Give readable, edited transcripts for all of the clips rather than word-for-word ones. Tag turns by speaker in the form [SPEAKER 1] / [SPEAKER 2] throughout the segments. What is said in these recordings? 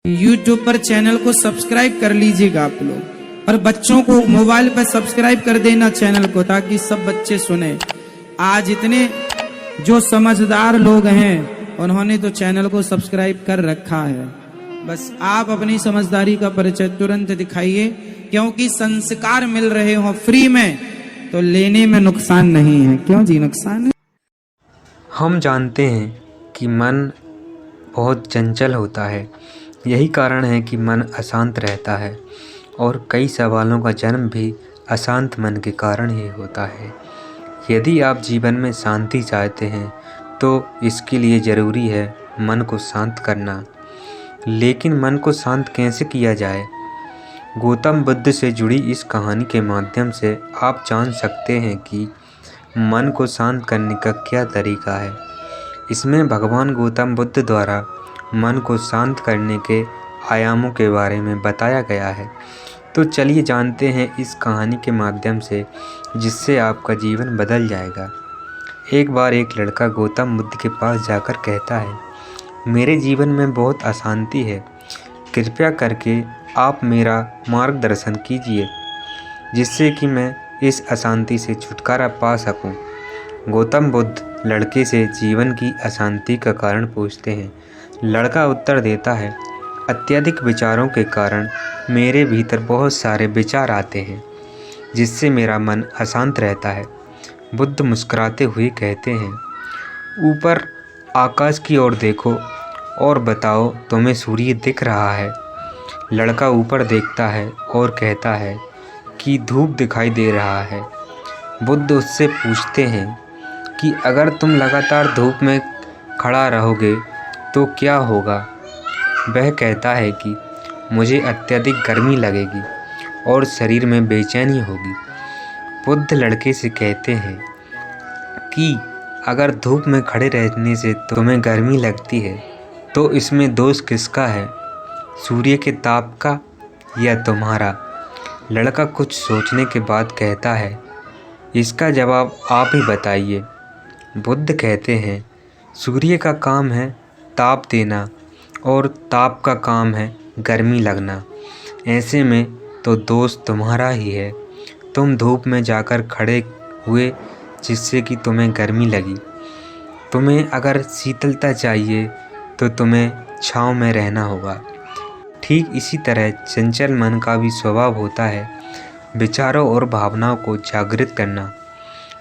[SPEAKER 1] YouTube पर channel को subscribe कर लीजिएगा आप लोग, और बच्चों को मोबाइल पर सब्सक्राइब कर देना चैनल को, ताकि सब बच्चे सुने। आज इतने जो समझदार लोग हैं उन्होंने तो चैनल को सब्सक्राइब कर रखा है। बस आप अपनी समझदारी का परिचय तुरंत दिखाइए, क्योंकि संस्कार मिल रहे हो फ्री में तो लेने में नुकसान नहीं है। क्यों जी, नुकसान है?
[SPEAKER 2] हम जानते हैं कि मन बहुत चंचल होता है। यही कारण है कि मन अशांत रहता है, और कई सवालों का जन्म भी अशांत मन के कारण ही होता है। यदि आप जीवन में शांति चाहते हैं तो इसके लिए ज़रूरी है मन को शांत करना। लेकिन मन को शांत कैसे किया जाए? गौतम बुद्ध से जुड़ी इस कहानी के माध्यम से आप जान सकते हैं कि मन को शांत करने का क्या तरीका है। इसमें भगवान गौतम बुद्ध द्वारा मन को शांत करने के आयामों के बारे में बताया गया है। तो चलिए जानते हैं इस कहानी के माध्यम से, जिससे आपका जीवन बदल जाएगा। एक बार एक लड़का गौतम बुद्ध के पास जाकर कहता है, मेरे जीवन में बहुत अशांति है, कृपया करके आप मेरा मार्गदर्शन कीजिए, जिससे कि मैं इस अशांति से छुटकारा पा सकूं। गौतम बुद्ध लड़के से जीवन की अशांति का कारण पूछते हैं। लड़का उत्तर देता है, अत्यधिक विचारों के कारण मेरे भीतर बहुत सारे विचार आते हैं, जिससे मेरा मन अशांत रहता है। बुद्ध मुस्कुराते हुए कहते हैं, ऊपर आकाश की ओर देखो और बताओ, तुम्हें सूर्य दिख रहा है? लड़का ऊपर देखता है और कहता है कि धूप दिखाई दे रहा है। बुद्ध उससे पूछते हैं कि अगर तुम लगातार धूप में खड़ा रहोगे तो क्या होगा? वह कहता है कि मुझे अत्यधिक गर्मी लगेगी और शरीर में बेचैनी होगी। बुद्ध लड़के से कहते हैं कि अगर धूप में खड़े रहने से तुम्हें गर्मी लगती है तो इसमें दोष किसका है, सूर्य के ताप का या तुम्हारा? लड़का कुछ सोचने के बाद कहता है, इसका जवाब आप ही बताइए। बुद्ध कहते हैं, सूर्य का काम है ताप देना और ताप का काम है गर्मी लगना। ऐसे में तो दोष तुम्हारा ही है। तुम धूप में जाकर खड़े हुए जिससे कि तुम्हें गर्मी लगी। तुम्हें अगर शीतलता चाहिए तो तुम्हें छांव में रहना होगा। ठीक इसी तरह चंचल मन का भी स्वभाव होता है विचारों और भावनाओं को जागृत करना।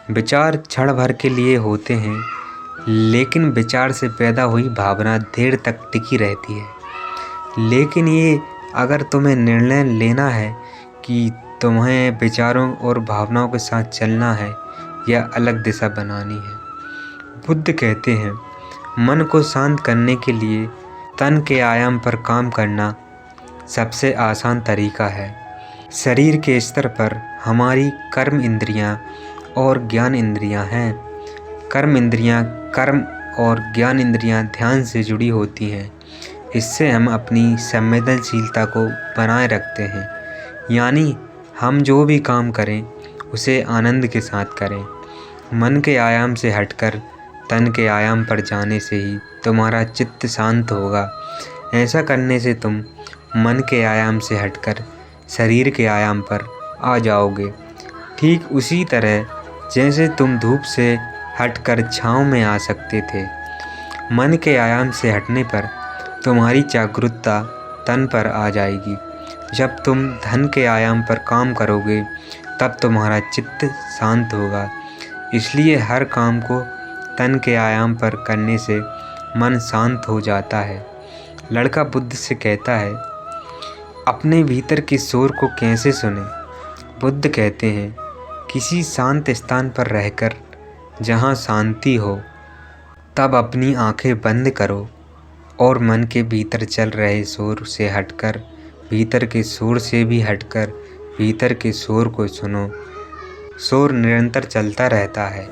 [SPEAKER 2] विचार क्षण भर के लिए होते हैं, लेकिन विचार से पैदा हुई भावना देर तक टिकी रहती है। लेकिन ये अगर तुम्हें निर्णय लेना है कि तुम्हें विचारों और भावनाओं के साथ चलना है या अलग दिशा बनानी है। बुद्ध कहते हैं, मन को शांत करने के लिए तन के आयाम पर काम करना सबसे आसान तरीका है। शरीर के स्तर पर हमारी कर्म इंद्रियां और ज्ञान इंद्रियां हैं। कर्म इंद्रियां कर्म और ज्ञान इंद्रियां ध्यान से जुड़ी होती हैं। इससे हम अपनी संवेदनशीलता को बनाए रखते हैं, यानी हम जो भी काम करें उसे आनंद के साथ करें। मन के आयाम से हटकर तन के आयाम पर जाने से ही तुम्हारा चित्त शांत होगा। ऐसा करने से तुम मन के आयाम से हटकर शरीर के आयाम पर आ जाओगे। ठीक उसी तरह जैसे तुम धूप से हटकर छांव में आ सकते थे। मन के आयाम से हटने पर तुम्हारी जागरूकता तन पर आ जाएगी। जब तुम धन के आयाम पर काम करोगे तब तुम्हारा चित्त शांत होगा। इसलिए हर काम को तन के आयाम पर करने से मन शांत हो जाता है। लड़का बुद्ध से कहता है, अपने भीतर के शोर को कैसे सुने? बुद्ध कहते हैं, किसी शांत स्थान पर रहकर जहाँ शांति हो तब अपनी आंखें बंद करो और मन के भीतर चल रहे शोर से हटकर, भीतर के शोर से भी हटकर भीतर के शोर को सुनो। शोर निरंतर चलता रहता है,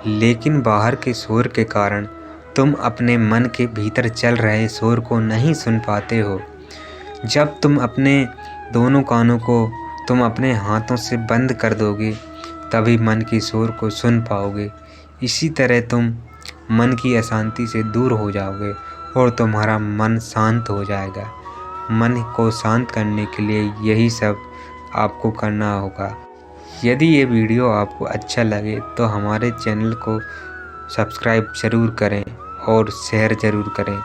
[SPEAKER 2] लेकिन बाहर के शोर के कारण तुम अपने मन के भीतर चल रहे शोर को नहीं सुन पाते हो। जब तुम अपने दोनों कानों को तुम अपने हाथों से बंद कर दोगे तभी मन के शोर को सुन पाओगे। इसी तरह तुम मन की अशांति से दूर हो जाओगे और तुम्हारा मन शांत हो जाएगा। मन को शांत करने के लिए यही सब आपको करना होगा। यदि ये वीडियो आपको अच्छा लगे तो हमारे चैनल को सब्सक्राइब ज़रूर करें और शेयर ज़रूर करें।